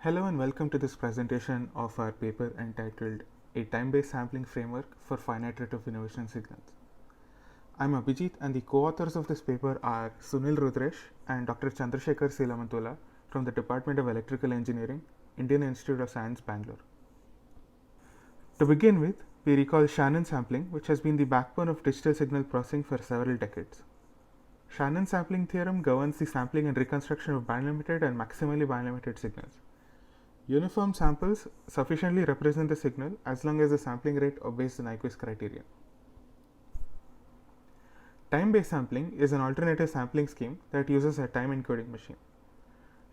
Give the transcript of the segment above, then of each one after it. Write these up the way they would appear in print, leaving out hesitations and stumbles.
Hello and welcome to this presentation of our paper entitled A Time-Based Sampling Framework for Finite Rate of Innovation Signals. I'm Abhijit and the co-authors of this paper are Sunil Rudresh and Dr. Chandrasekhar Silamantola from the Department of Electrical Engineering, Indian Institute of Science, Bangalore. To begin with, we recall Shannon sampling, which has been the backbone of digital signal processing for several decades. Shannon sampling theorem governs the sampling and reconstruction of band-limited and maximally band-limited signals. Uniform samples sufficiently represent the signal as long as the sampling rate obeys the Nyquist criterion. Time-based sampling is an alternative sampling scheme that uses a time encoding machine.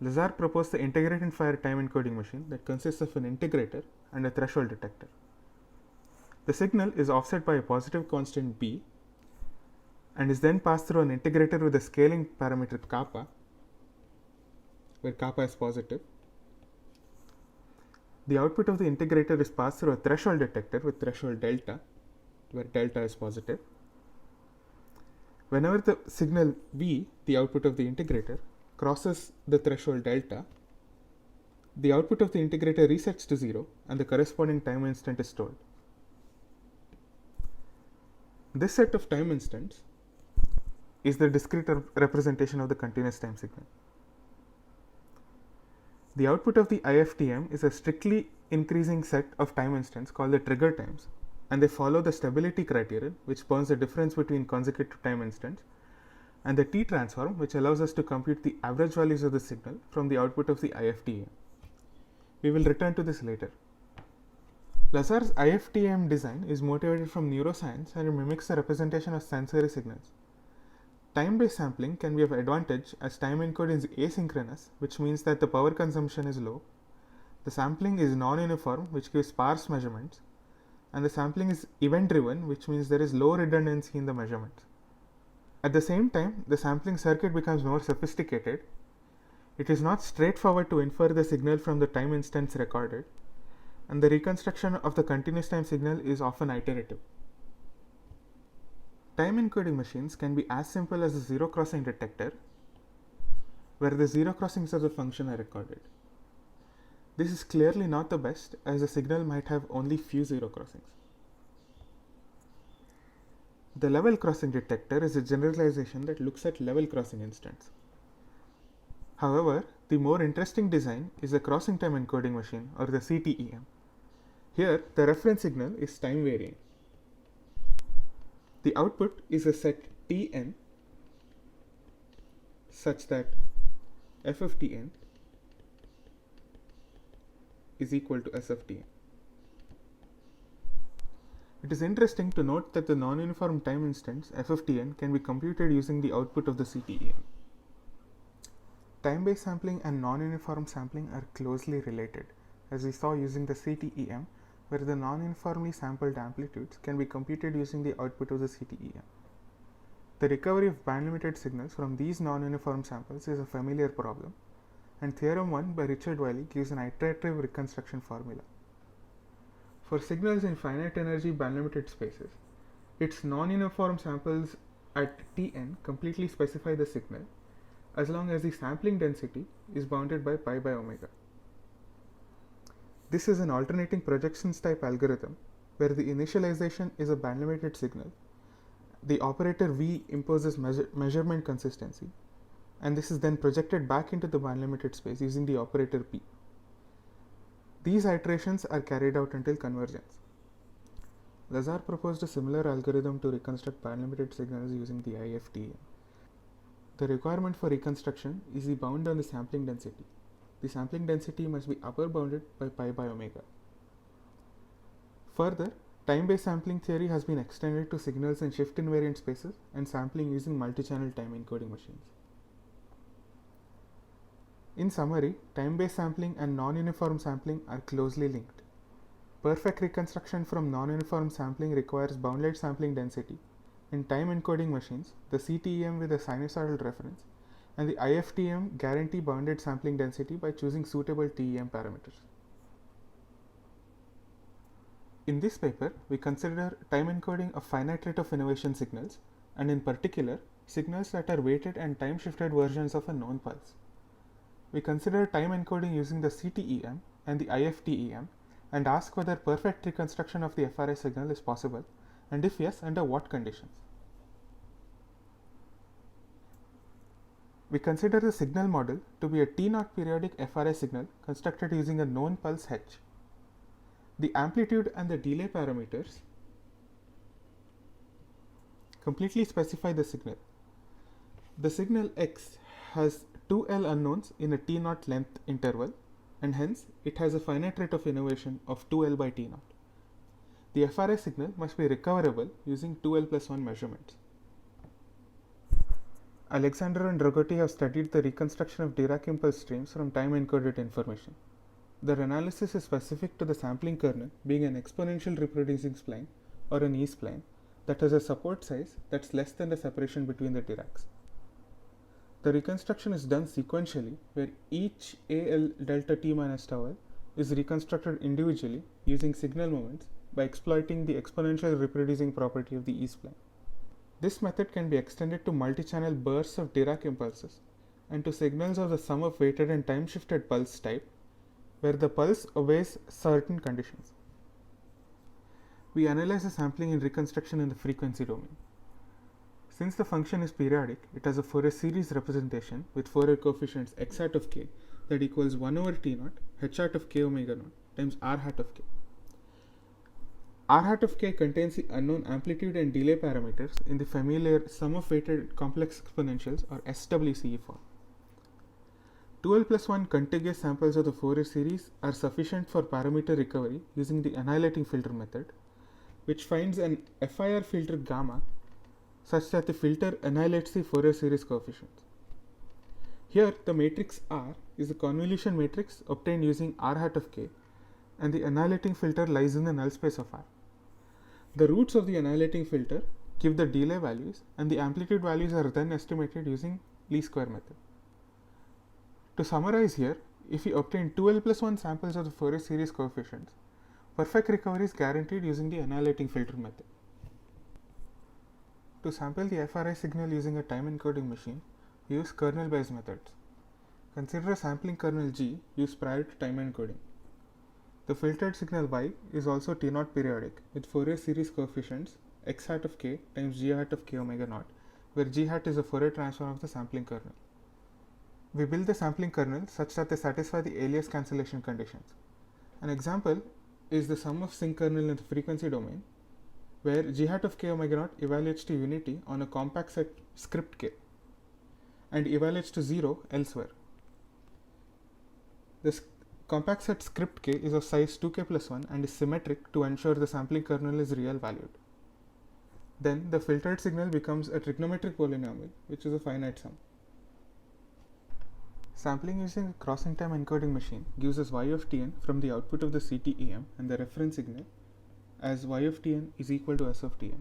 Lazar proposed the integrate-and-fire time encoding machine that consists of an integrator and a threshold detector. The signal is offset by a positive constant b and is then passed through an integrator with a scaling parameter kappa, where kappa is positive. The output of the integrator is passed through a threshold detector with threshold delta, where delta is positive. Whenever the signal V, the output of the integrator, crosses the threshold delta, the output of the integrator resets to 0 and the corresponding time instant is stored. This set of time instants is the discrete representation of the continuous time signal. The output of the IFTM is a strictly increasing set of time instants called the trigger times, and they follow the stability criterion, which bounds the difference between consecutive time instants, and the T transform, which allows us to compute the average values of the signal from the output of the IFTM. We will return to this later. Lazar's IFTM design is motivated from neuroscience and it mimics the representation of sensory signals. Time-based sampling can be of advantage as time encoding is asynchronous, which means that the power consumption is low. The sampling is non-uniform, which gives sparse measurements, and the sampling is event-driven, which means there is low redundancy in the measurements. At the same time, the sampling circuit becomes more sophisticated. It is not straightforward to infer the signal from the time instants recorded, and the reconstruction of the continuous time signal is often iterative. Time encoding machines can be as simple as a zero crossing detector, where the zero crossings of the function are recorded. This is clearly not the best, as the signal might have only few zero crossings. The level crossing detector is a generalization that looks at level crossing instants. However, the more interesting design is the crossing time encoding machine, or the CTEM. Here, the reference signal is time varying. The output is a set Tn such that f of Tn is equal to s of Tn. It is interesting to note that the non-uniform time instants f of Tn can be computed using the output of the CTEM. Time-based sampling and non-uniform sampling are closely related, as we saw using the CTEM, where the non-uniformly sampled amplitudes can be computed using the output of the CTEM. The recovery of band-limited signals from these non-uniform samples is a familiar problem, and Theorem 1 by Richard Wiley gives an iterative reconstruction formula. For signals in finite energy band-limited spaces, its non-uniform samples at Tn completely specify the signal, as long as the sampling density is bounded by pi by omega. This is an alternating projections type algorithm where the initialization is a band-limited signal. The operator V imposes measurement consistency, and this is then projected back into the band-limited space using the operator P. These iterations are carried out until convergence. Lazar proposed a similar algorithm to reconstruct band-limited signals using the IFTM. The requirement for reconstruction is the bound on the sampling density. The sampling density must be upper bounded by pi by omega. Further, time-based sampling theory has been extended to signals in shift invariant spaces and sampling using multi-channel time encoding machines. In summary, time-based sampling and non-uniform sampling are closely linked. Perfect reconstruction from non-uniform sampling requires bounded sampling density. In time encoding machines, the CTEM with a sinusoidal reference and the IFTM guarantee bounded sampling density by choosing suitable TEM parameters. In this paper, we consider time encoding of finite rate of innovation signals, and in particular, signals that are weighted and time shifted versions of a known pulse. we consider time encoding using the CTEM and the IFTEM and ask whether perfect reconstruction of the FRA signal is possible, and if yes, under what conditions. We consider the signal model to be a T0 periodic FRA signal constructed using a known pulse h. The amplitude and the delay parameters completely specify the signal. The signal x has 2L unknowns in a T0 length interval, and hence it has a finite rate of innovation of 2L by T0. The FRA signal must be recoverable using 2L plus 1 measurements. Alexander and Dragoti have studied the reconstruction of Dirac impulse streams from time-encoded information. Their analysis is specific to the sampling kernel being an exponential reproducing spline or an E-spline that has a support size that's less than the separation between the Diracs. The reconstruction is done sequentially, where each AL delta T minus tau L is reconstructed individually using signal moments by exploiting the exponential reproducing property of the E-spline. This method can be extended to multi-channel bursts of Dirac impulses and to signals of the sum of weighted and time-shifted pulse type, where the pulse obeys certain conditions. We analyze the sampling and reconstruction in the frequency domain. Since the function is periodic, it has a Fourier series representation with Fourier coefficients x hat of k that equals 1 over T0 h hat of k omega naught times r hat of k. R hat of k contains the unknown amplitude and delay parameters in the familiar sum of weighted complex exponentials or SWCE form. 2L plus 1 contiguous samples of the Fourier series are sufficient for parameter recovery using the annihilating filter method, which finds an FIR filter gamma such that the filter annihilates the Fourier series coefficients. Here, the matrix R is the convolution matrix obtained using R hat of k, and the annihilating filter lies in the null space of R. The roots of the annihilating filter give the delay values, and the amplitude values are then estimated using least square method. To summarize here, if we obtain 2L plus 1 samples of the Fourier series coefficients, perfect recovery is guaranteed using the annihilating filter method. To sample the FRA signal using a time encoding machine, we use kernel-based methods. Consider a sampling kernel G used prior to time encoding. The filtered signal Y is also T0 periodic with Fourier series coefficients x hat of k times g hat of k omega naught, where g hat is a Fourier transform of the sampling kernel. We build the sampling kernel such that they satisfy the alias cancellation conditions. An example is the sum of sinc kernel in the frequency domain, where g hat of k omega naught evaluates to unity on a compact set script k and evaluates to 0 elsewhere. This compact set script k is of size 2k plus 1 and is symmetric to ensure the sampling kernel is real valued. Then the filtered signal becomes a trigonometric polynomial, which is a finite sum. Sampling using a crossing time encoding machine gives us y of tn from the output of the CTEM and the reference signal as y of tn is equal to s of tn.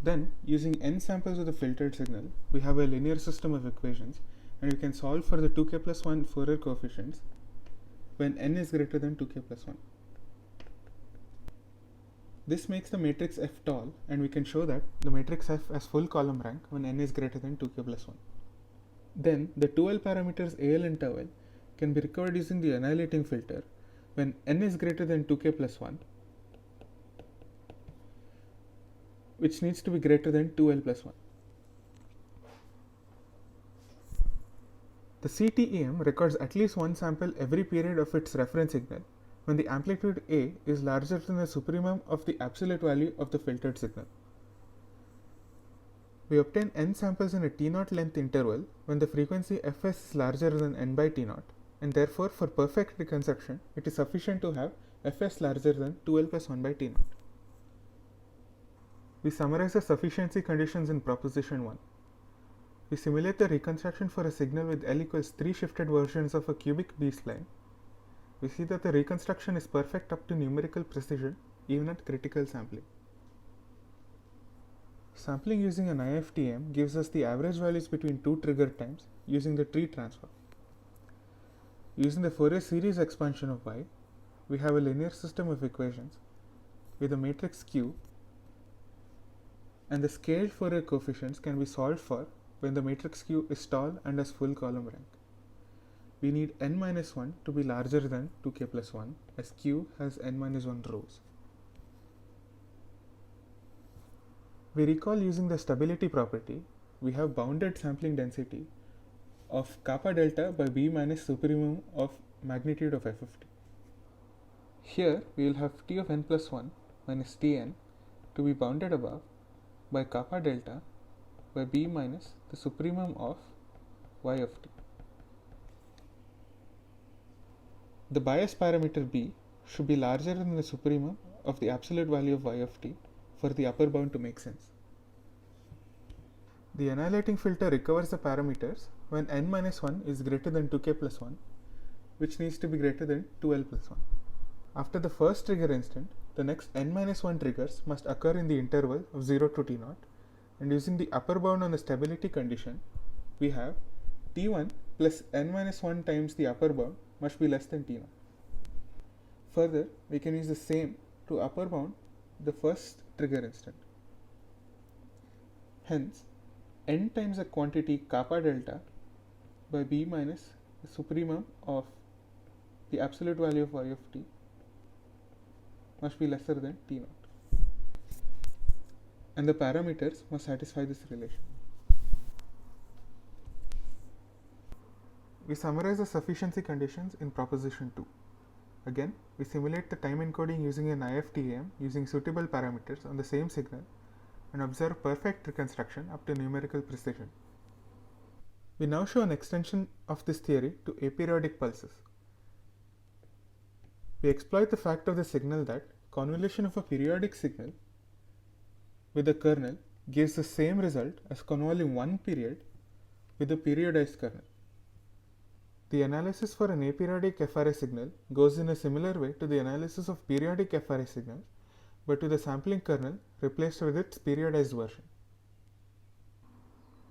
Then, using n samples of the filtered signal, we have a linear system of equations, and we can solve for the 2k plus 1 Fourier coefficients when n is greater than 2k plus 1. This makes the matrix F tall, and we can show that the matrix F has full column rank when n is greater than 2k plus 1. Then, the 2L parameters AL and tau L can be recovered using the annihilating filter when n is greater than 2k plus 1, which needs to be greater than 2L plus 1. The CTEM records at least one sample every period of its reference signal when the amplitude A is larger than the supremum of the absolute value of the filtered signal. We obtain n samples in a T0 length interval when the frequency Fs is larger than n by T0, and therefore for perfect reconstruction it is sufficient to have Fs larger than 2L plus 1 by T0. We summarize the sufficiency conditions in proposition 1. We simulate the reconstruction for a signal with L equals 3 shifted versions of a cubic B-spline. We see that the reconstruction is perfect up to numerical precision even at critical sampling. Sampling using an IFTM gives us the average values between two trigger times using the tree transform. Using the Fourier series expansion of Y, we have a linear system of equations with a matrix Q, and the scaled Fourier coefficients can be solved for when the matrix Q is tall and has full column rank. we need n minus 1 to be larger than 2k plus 1, as Q has n minus 1 rows. We recall using the stability property, we have bounded sampling density of kappa delta by B minus supremum of magnitude of f of t. Here we will have t of n plus 1 minus tn to be bounded above by kappa delta by B minus the supremum of y of t. The bias parameter B should be larger than the supremum of the absolute value of y of t for the upper bound to make sense. The annihilating filter recovers the parameters when n minus 1 is greater than 2k plus 1, which needs to be greater than 2l plus 1. After the first trigger instant, the next n minus 1 triggers must occur in the interval of 0 to t0, and using the upper bound on the stability condition, we have t1 plus n minus 1 times the upper bound must be less than t0. Further, we can use the same to upper bound the first trigger instant. Hence, n times the quantity kappa delta by B minus the supremum of the absolute value of y of t must be lesser than t0, and the parameters must satisfy this relation. We summarize the sufficiency conditions in proposition 2. Again, we simulate the time encoding using an IFTAM using suitable parameters on the same signal and observe perfect reconstruction up to numerical precision. We now show an extension of this theory to aperiodic pulses. We exploit the fact of the signal that convolution of a periodic signal with a kernel gives the same result as convolving one period with a periodized kernel. The analysis for an aperiodic FRA signal goes in a similar way to the analysis of periodic FRA signals, but with the sampling kernel replaced with its periodized version.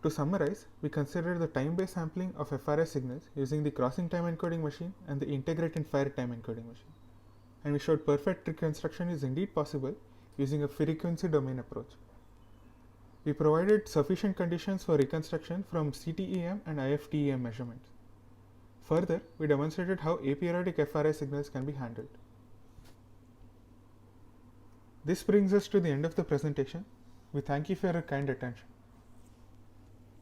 To summarize, we considered the time-based sampling of FRA signals using the crossing time encoding machine and the integrate and fire time encoding machine. And we showed perfect reconstruction is indeed possible using a frequency domain approach. We provided sufficient conditions for reconstruction from CTEM and IFTEM measurements. Further, we demonstrated how aperiodic FRA signals can be handled. This brings us to the end of the presentation. We thank you for your kind attention.